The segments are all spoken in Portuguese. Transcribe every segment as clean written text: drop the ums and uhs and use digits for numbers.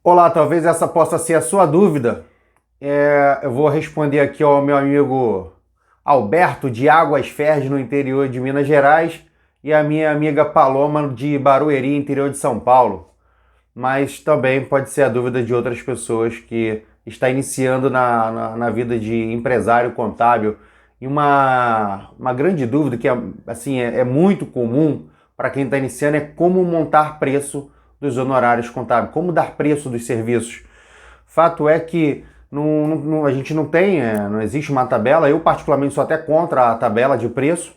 Olá, talvez essa possa ser a sua dúvida. Eu vou responder aqui ao meu amigo Alberto de Águas Ferres, no interior de Minas Gerais, e a minha amiga Paloma de Barueri, interior de São Paulo. Mas também pode ser a dúvida de outras pessoas que está iniciando na vida de empresário contábil. E uma grande dúvida que é muito comum para quem está iniciando é como montar preço dos honorários contábeis, como dar preço dos serviços. Fato é que a gente não tem, não existe uma tabela. Eu particularmente sou até contra a tabela de preço,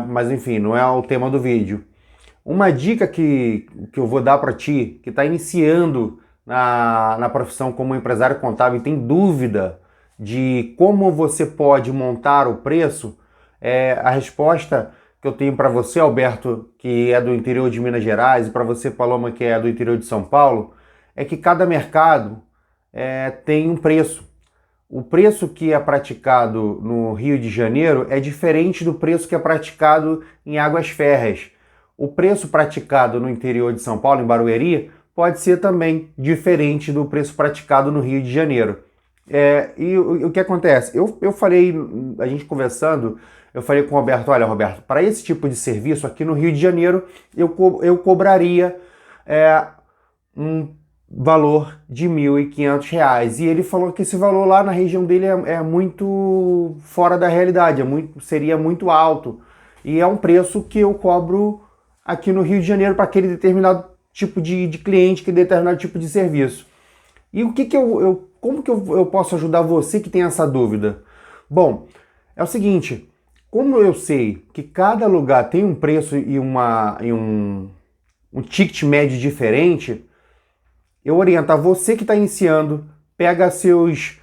mas enfim, não é o tema do vídeo. Uma dica que eu vou dar para ti, que está iniciando na profissão como empresário contábil e tem dúvida de como você pode montar o preço, a resposta que eu tenho para você, Alberto, que é do interior de Minas Gerais, e para você, Paloma, que é do interior de São Paulo, é que cada mercado tem um preço. O preço que é praticado no Rio de Janeiro é diferente do preço que é praticado em Águas Ferras. O preço praticado no interior de São Paulo, em Barueri, pode ser também diferente do preço praticado no Rio de Janeiro. E o que acontece? Eu falei, a gente conversando, eu falei com o Roberto, olha, Roberto, para esse tipo de serviço aqui no Rio de Janeiro, eu cobraria um valor de R$ 1.500. E ele falou que esse valor lá na região dele é muito fora da realidade, seria muito alto. E é um preço que eu cobro aqui no Rio de Janeiro para aquele determinado tipo de cliente, que determinado tipo de serviço. E o que que como que eu posso ajudar você que tem essa dúvida? Bom, é o seguinte, como eu sei que cada lugar tem um preço e um ticket médio diferente, eu oriento a você que está iniciando, pega seus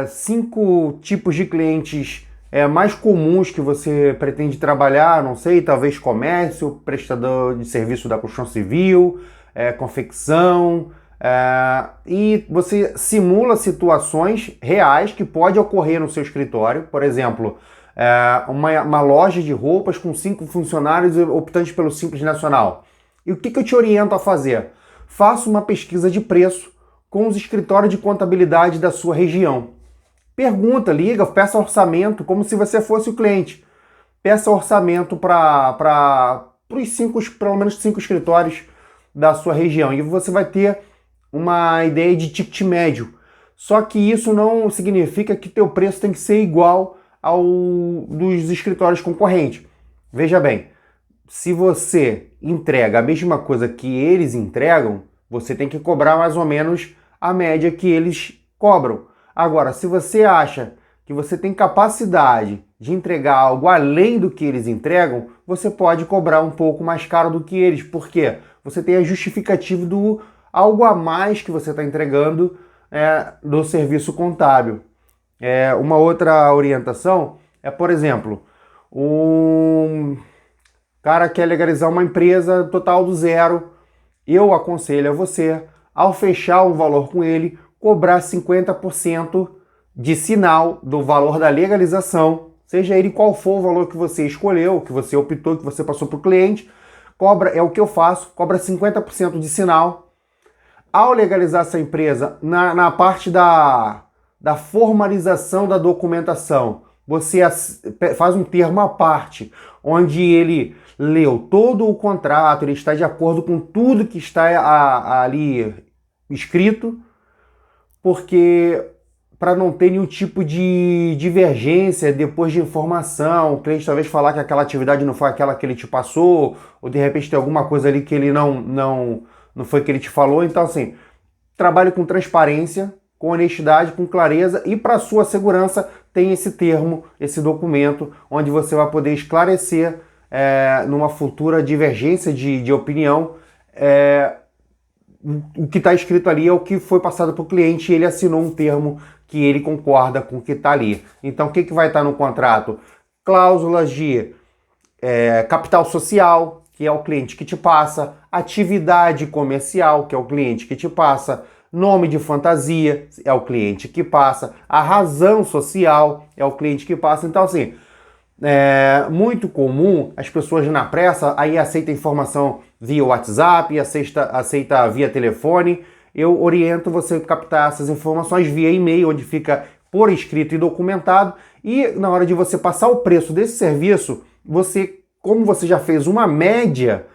5 tipos de clientes mais comuns que você pretende trabalhar, não sei, talvez comércio, prestador de serviço da construção civil, confecção, e você simula situações reais que pode ocorrer no seu escritório. Por exemplo, uma loja de roupas com 5 funcionários optantes pelo Simples Nacional. E o que eu te oriento a fazer? Faça uma pesquisa de preço com os escritórios de contabilidade da sua região. Pergunta, liga, peça orçamento, como se você fosse o cliente. Peça orçamento para pelo menos 5 escritórios da sua região. E você vai ter uma ideia de ticket médio. Só que isso não significa que teu preço tem que ser igual ao dos escritórios concorrentes. Veja bem, se você entrega a mesma coisa que eles entregam, você tem que cobrar mais ou menos a média que eles cobram. Agora, se você acha que você tem capacidade de entregar algo além do que eles entregam, você pode cobrar um pouco mais caro do que eles. Por quê? Você tem a justificativa do algo a mais que você está entregando do serviço contábil. Uma outra orientação é, por exemplo, um cara quer legalizar uma empresa total do zero. Eu aconselho a você, ao fechar um valor com ele, cobrar 50% de sinal do valor da legalização, seja ele qual for o valor que você escolheu, que você optou, que você passou para o cliente, é o que eu faço, cobra 50% de sinal. Ao legalizar essa empresa, na parte da formalização da documentação, você faz um termo à parte, onde ele leu todo o contrato, ele está de acordo com tudo que está ali escrito, porque para não ter nenhum tipo de divergência depois de informação, o cliente talvez falar que aquela atividade não foi aquela que ele te passou, ou de repente tem alguma coisa ali que ele não foi que ele te falou. Então, assim, trabalhe com transparência, com honestidade, com clareza, e para sua segurança tem esse termo, esse documento, onde você vai poder esclarecer numa futura divergência de opinião, o que está escrito ali é o que foi passado para o cliente e ele assinou um termo que ele concorda com o que está ali. Então, o que vai estar no contrato? Cláusulas de capital social, que é o cliente que te passa, atividade comercial, que é o cliente que te passa, nome de fantasia, é o cliente que passa, a razão social, é o cliente que passa. Então, assim, é muito comum as pessoas na pressa aí aceitam informação via WhatsApp, aceita via telefone, eu oriento você a captar essas informações via e-mail, onde fica por escrito e documentado, e na hora de você passar o preço desse serviço, como você já fez uma média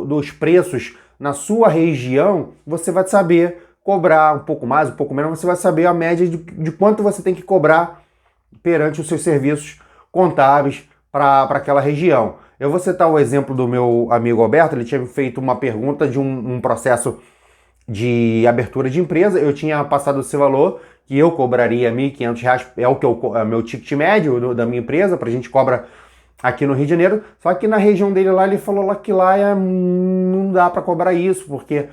dos preços na sua região, você vai saber cobrar um pouco mais, um pouco menos, você vai saber a média de quanto você tem que cobrar perante os seus serviços contábeis para aquela região. Eu vou citar o exemplo do meu amigo Alberto. Ele tinha feito uma pergunta de um processo de abertura de empresa. Eu tinha passado esse valor, que eu cobraria R$ 1.500, é meu ticket médio da minha empresa, para a gente cobra aqui no Rio de Janeiro. Só que na região dele lá, ele falou que lá não dá para cobrar isso, porque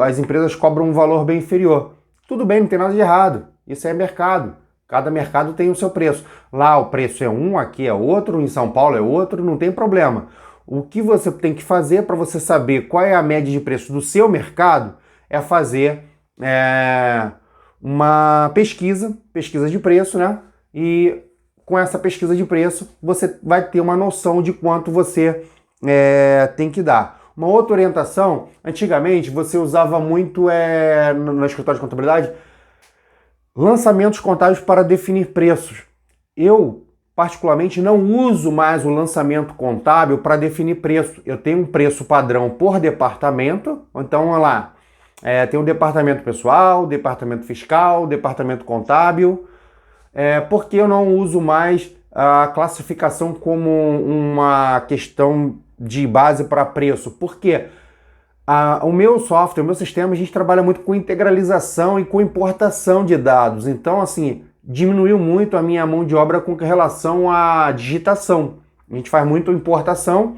as empresas cobram um valor bem inferior. Tudo bem, não tem nada de errado. Isso é mercado. Cada mercado tem o seu preço. Lá o preço é um, aqui é outro, em São Paulo é outro, não tem problema. O que você tem que fazer para você saber qual é a média de preço do seu mercado é fazer uma pesquisa de preço, né? E com essa pesquisa de preço, você vai ter uma noção de quanto você tem que dar. Uma outra orientação, antigamente você usava muito no escritório de contabilidade, lançamentos contábeis para definir preços. Eu, particularmente, não uso mais o lançamento contábil para definir preço. Eu tenho um preço padrão por departamento. Então, olha lá, tem o departamento pessoal, departamento fiscal, departamento contábil. Porque eu não uso mais a classificação como uma questão de base para preço. Por quê? O meu software, o meu sistema, a gente trabalha muito com integralização e com importação de dados. Então, assim, diminuiu muito a minha mão de obra com relação à digitação. A gente faz muito importação,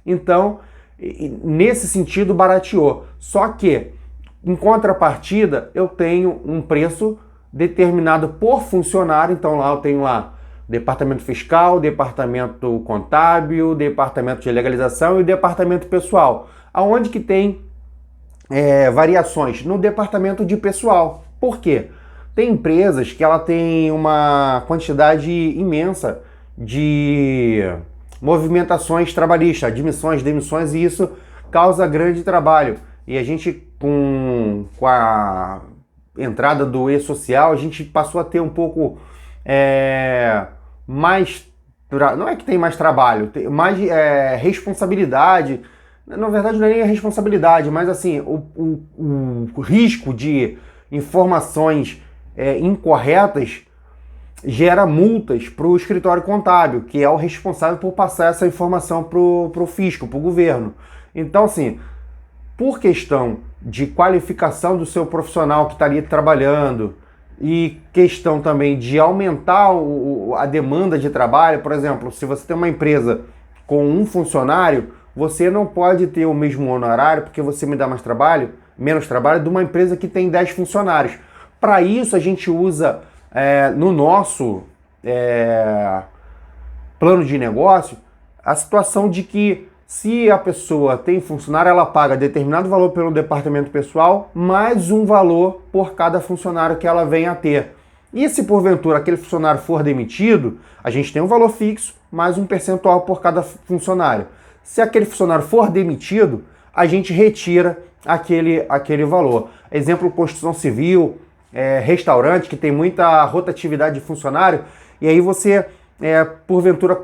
então, nesse sentido, barateou. Só que, em contrapartida, eu tenho um preço determinado por funcionário. Então, lá eu tenho departamento fiscal, departamento contábil, departamento de legalização e departamento pessoal. Aonde que tem variações? No departamento de pessoal. Por quê? Tem empresas que ela tem uma quantidade imensa de movimentações trabalhistas, admissões, demissões, e isso causa grande trabalho. E a gente, com a entrada do e-social, a gente passou a ter um pouco mais... Não é que tem mais trabalho, tem mais responsabilidade. Na verdade, não é nem a responsabilidade, mas assim, o risco de informações incorretas gera multas para o escritório contábil, que é o responsável por passar essa informação para o fisco, para o governo. Então, assim, por questão de qualificação do seu profissional que está ali trabalhando e questão também de aumentar a demanda de trabalho, por exemplo, se você tem uma empresa com um funcionário, você não pode ter o mesmo honorário porque você me dá menos trabalho de uma empresa que tem 10 funcionários. Para isso, a gente usa no nosso plano de negócio a situação de que se a pessoa tem funcionário, ela paga determinado valor pelo departamento pessoal, mais um valor por cada funcionário que ela venha a ter. E se porventura aquele funcionário for demitido, a gente tem um valor fixo, mais um percentual por cada funcionário. Se aquele funcionário for demitido, a gente retira aquele valor. Exemplo, construção civil, restaurante, que tem muita rotatividade de funcionário, e aí você, porventura,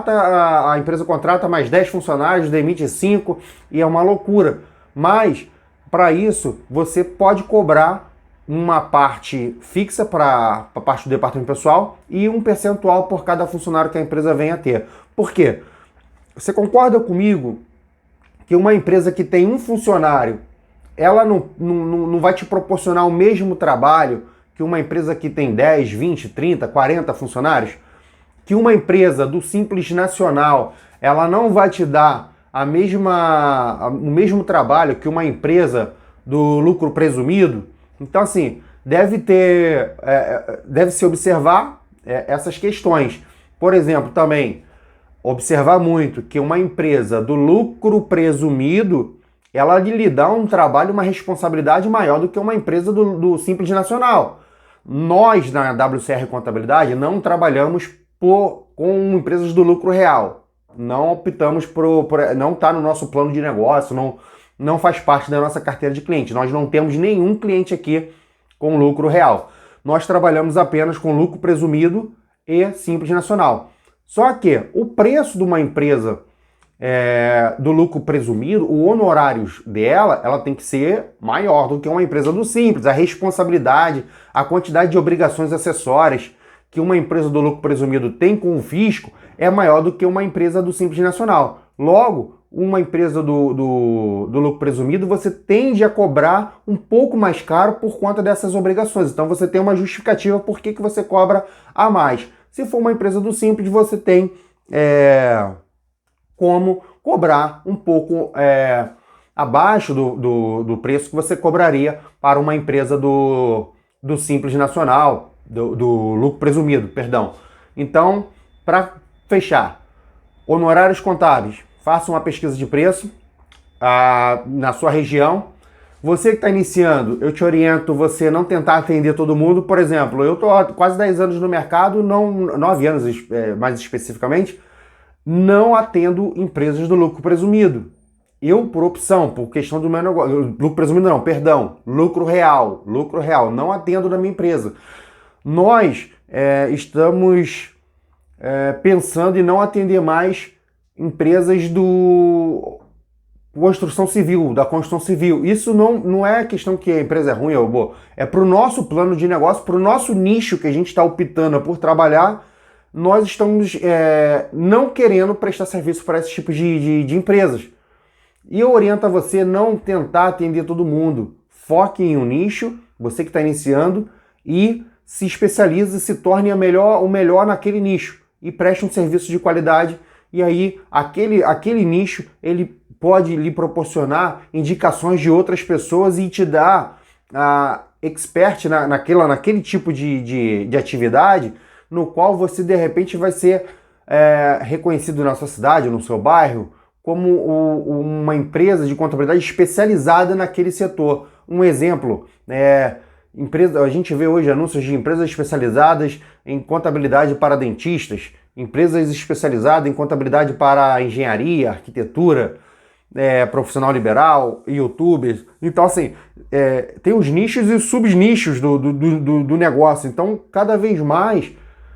a empresa contrata mais 10 funcionários, demite 5, e é uma loucura. Mas, para isso, você pode cobrar uma parte fixa para a parte do departamento pessoal e um percentual por cada funcionário que a empresa venha a ter. Por quê? Você concorda comigo que uma empresa que tem um funcionário, ela não vai te proporcionar o mesmo trabalho que uma empresa que tem 10, 20, 30, 40 funcionários? Que uma empresa do Simples Nacional, ela não vai te dar o mesmo trabalho que uma empresa do lucro presumido? Então, assim, deve-se observar essas questões. Por exemplo, também, observar muito que uma empresa do lucro presumido, ela lhe dá um trabalho, uma responsabilidade maior do que uma empresa do Simples Nacional. Nós, na WCR Contabilidade, não trabalhamos com empresas do lucro real. Não optamos não está no nosso plano de negócio, não faz parte da nossa carteira de cliente. Nós não temos nenhum cliente aqui com lucro real. Nós trabalhamos apenas com lucro presumido e Simples Nacional. Só que o preço de uma empresa do lucro presumido, o honorários dela, ela tem que ser maior do que uma empresa do Simples. A responsabilidade, a quantidade de obrigações acessórias que uma empresa do lucro presumido tem com o fisco é maior do que uma empresa do Simples Nacional. Logo, uma empresa do lucro presumido, você tende a cobrar um pouco mais caro por conta dessas obrigações. Então você tem uma justificativa por que você cobra a mais. Se for uma empresa do Simples, você tem como cobrar um pouco abaixo do preço que você cobraria para uma empresa do Simples Nacional, do lucro presumido, perdão. Então, para fechar, honorários contábeis, faça uma pesquisa de preço na sua região. Você que está iniciando, eu te oriento você não tentar atender todo mundo. Por exemplo, eu estou há quase 10 anos no mercado, 9 anos mais especificamente, não atendo empresas do lucro presumido. Eu, por opção, por questão do meu negócio, lucro presumido não, perdão, lucro real, não atendo na minha empresa. Nós estamos pensando em não atender mais empresas da construção civil. Isso não é questão que a empresa é ruim ou boa, é para o nosso plano de negócio, para o nosso nicho que a gente está optando por trabalhar. Nós estamos não querendo prestar serviço para esse tipo de empresas. E eu oriento a você não tentar atender todo mundo. Foque em um nicho, você que está iniciando, e se especialize, se torne o melhor naquele nicho. E preste um serviço de qualidade. E aí, aquele nicho, ele pode lhe proporcionar indicações de outras pessoas e te dar expert naquele tipo de atividade, no qual você, de repente, vai ser reconhecido na sua cidade, no seu bairro, como uma empresa de contabilidade especializada naquele setor. Um exemplo, a gente vê hoje anúncios de empresas especializadas em contabilidade para dentistas, empresas especializadas em contabilidade para engenharia, arquitetura, profissional liberal, youtubers. Então, assim, tem os nichos e os subnichos do negócio. Então, cada vez mais,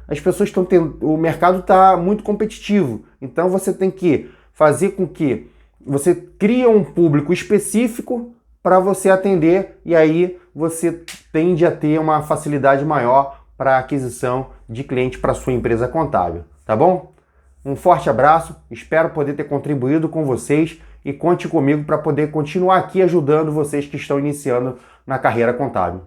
as pessoas estão tendo... O mercado está muito competitivo. Então, você tem que fazer com que você crie um público específico para você atender, e aí você tende a ter uma facilidade maior para a aquisição de cliente para sua empresa contábil, tá bom? Um forte abraço, espero poder ter contribuído com vocês e conte comigo para poder continuar aqui ajudando vocês que estão iniciando na carreira contábil.